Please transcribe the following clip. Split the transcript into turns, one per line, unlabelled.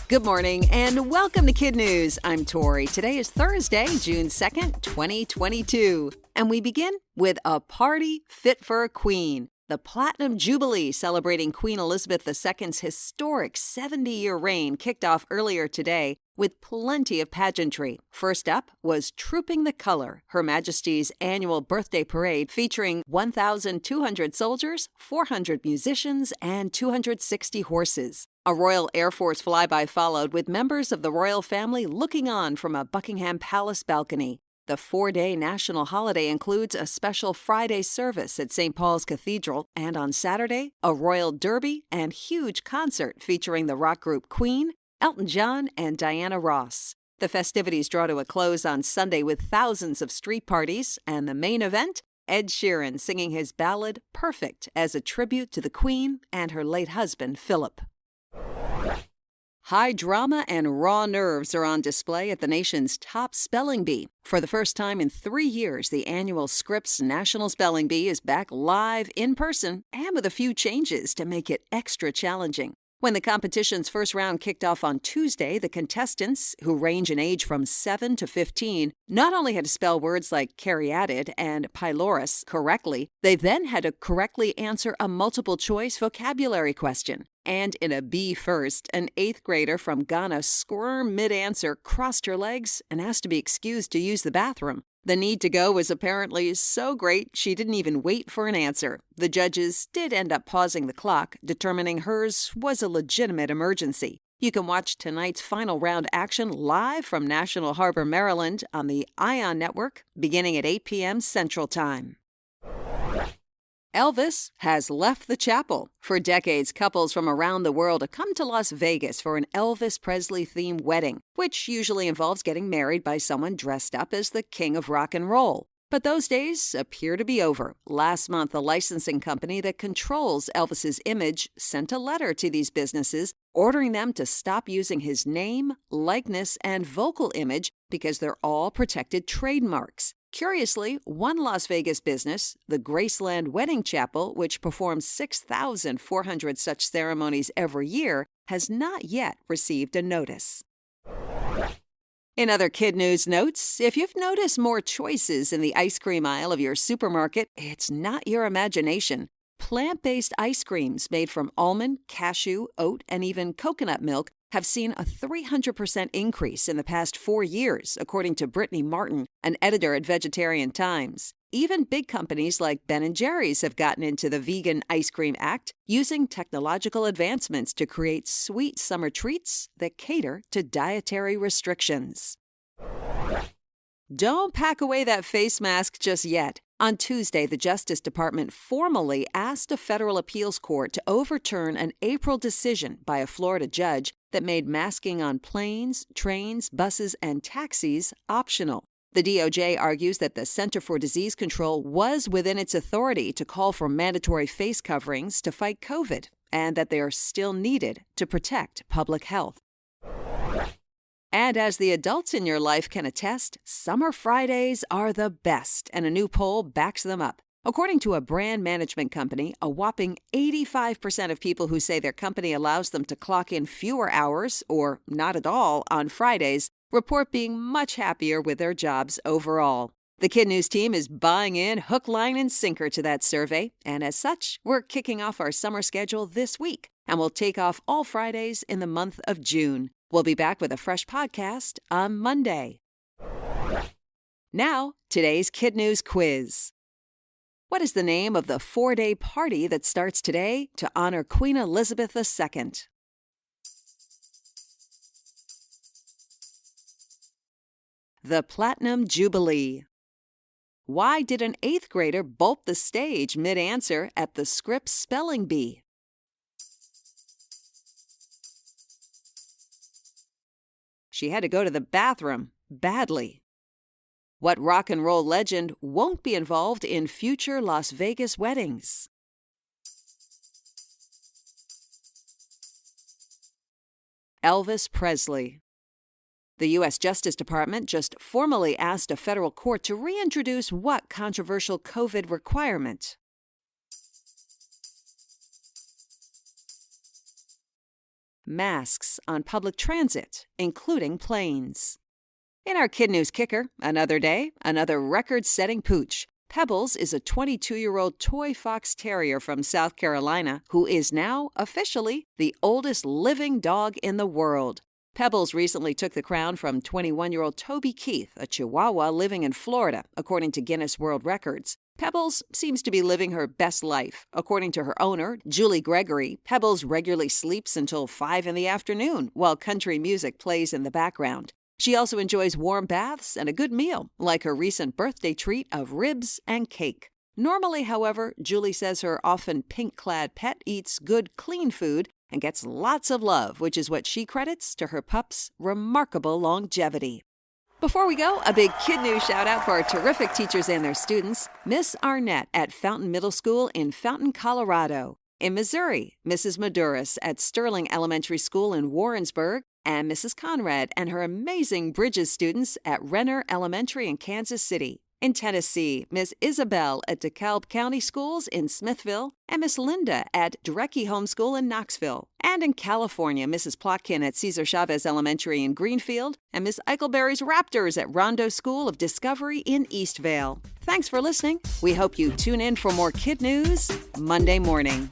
Good morning and welcome to KidNuz. I'm Tori. Today is Thursday, June 2nd, 2022. And we begin with a party fit for a queen. The Platinum Jubilee celebrating Queen Elizabeth II's historic 70-year reign kicked off earlier today with plenty of pageantry. First up was Trooping the Color, Her Majesty's annual birthday parade featuring 1,200 soldiers, 400 musicians, and 260 horses. A Royal Air Force flyby followed with members of the royal family looking on from a Buckingham Palace balcony. The 4-day national holiday includes a special Friday service at St. Paul's Cathedral, and on Saturday, a royal derby and huge concert featuring the rock group Queen, Elton John, and Diana Ross. The festivities draw to a close on Sunday with thousands of street parties, and the main event, Ed Sheeran singing his ballad Perfect as a tribute to the Queen and her late husband, Philip. High drama and raw nerves are on display at the nation's top spelling bee. For the first time in 3 years, the annual Scripps National Spelling Bee is back live in person and with a few changes to make it extra challenging. When the competition's first round kicked off on Tuesday, the contestants, who range in age from 7 to 15, not only had to spell words like caryatid and pylorus correctly, they then had to correctly answer a multiple-choice vocabulary question. And in a B first, an 8th grader from Ghana squirmed mid-answer, crossed her legs, and asked to be excused to use the bathroom. The need to go was apparently so great she didn't even wait for an answer. The judges did end up pausing the clock, determining hers was a legitimate emergency. You can watch tonight's final round action live from National Harbor, Maryland on the ION network beginning at 8 p.m. Central Time. Elvis has left the chapel. For decades, couples from around the world have come to Las Vegas for an Elvis Presley-themed wedding, which usually involves getting married by someone dressed up as the king of rock and roll. But those days appear to be over. Last month, the licensing company that controls Elvis's image sent a letter to these businesses ordering them to stop using his name, likeness, and vocal image because they're all protected trademarks. Curiously, one Las Vegas business, the Graceland Wedding Chapel, which performs 6,400 such ceremonies every year, has not yet received a notice. In other KidNuz notes, if you've noticed more choices in the ice cream aisle of your supermarket, it's not your imagination. Plant-based ice creams made from almond, cashew, oat, and even coconut milk have seen a 300% increase in the past 4 years, according to Brittany Martin, an editor at Vegetarian Times. Even big companies like Ben & Jerry's have gotten into the vegan ice cream act, using technological advancements to create sweet summer treats that cater to dietary restrictions. Don't pack away that face mask just yet. On Tuesday, the Justice Department formally asked a federal appeals court to overturn an April decision by a Florida judge that made masking on planes, trains, buses, and taxis optional. The DOJ argues that the Center for Disease Control was within its authority to call for mandatory face coverings to fight COVID, and that they are still needed to protect public health. And as the adults in your life can attest, summer Fridays are the best, and a new poll backs them up. According to a brand management company, a whopping 85% of people who say their company allows them to clock in fewer hours, or not at all, on Fridays, report being much happier with their jobs overall. The KidNuz team is buying in hook, line, and sinker to that survey, and as such, we're kicking off our summer schedule this week, and we'll take off all Fridays in the month of June. We'll be back with a fresh podcast on Monday. Now, today's KidNuz quiz. What is the name of the 4-day party that starts today to honor Queen Elizabeth II? The Platinum Jubilee. Why did an 8th grader bolt the stage mid-answer at the Scripps Spelling Bee? She had to go to the bathroom badly. What rock and roll legend won't be involved in future Las Vegas weddings? Elvis Presley. The U.S. Justice Department just formally asked a federal court to reintroduce what controversial COVID requirement? masks on public transit, including planes. In our KidNuz Kicker, another day, another record-setting Pooch. Pebbles is a 22-year-old toy fox terrier from South Carolina who is now, officially, the oldest living dog in the world. Pebbles recently took the crown from 21-year-old Toby Keith, a Chihuahua living in Florida, according to Guinness World Records. Pebbles seems to be living her best life. According to her owner, Julie Gregory, Pebbles regularly sleeps until 5 in the afternoon while country music plays in the background. She also enjoys warm baths and a good meal, like her recent birthday treat of ribs and cake. Normally, however, Julie says her often pink-clad pet eats good, clean food and gets lots of love, which is what she credits to her pup's remarkable longevity. Before we go, a big KidNuz shout-out for our terrific teachers and their students. Miss Arnett at Fountain Middle School in Fountain, Colorado. In Missouri, Mrs. Maduris at Sterling Elementary School in Warrensburg, and Mrs. Conrad and her amazing Bridges students at Renner Elementary in Kansas City. In Tennessee, Miss Isabel at DeKalb County Schools in Smithville, and Miss Linda at Drecke Homeschool in Knoxville. And in California, Mrs. Plotkin at Cesar Chavez Elementary in Greenfield, and Miss Eichelberry's Raptors at Rondo School of Discovery in Eastvale. Thanks for listening. We hope you tune in for more KidNuz Monday morning.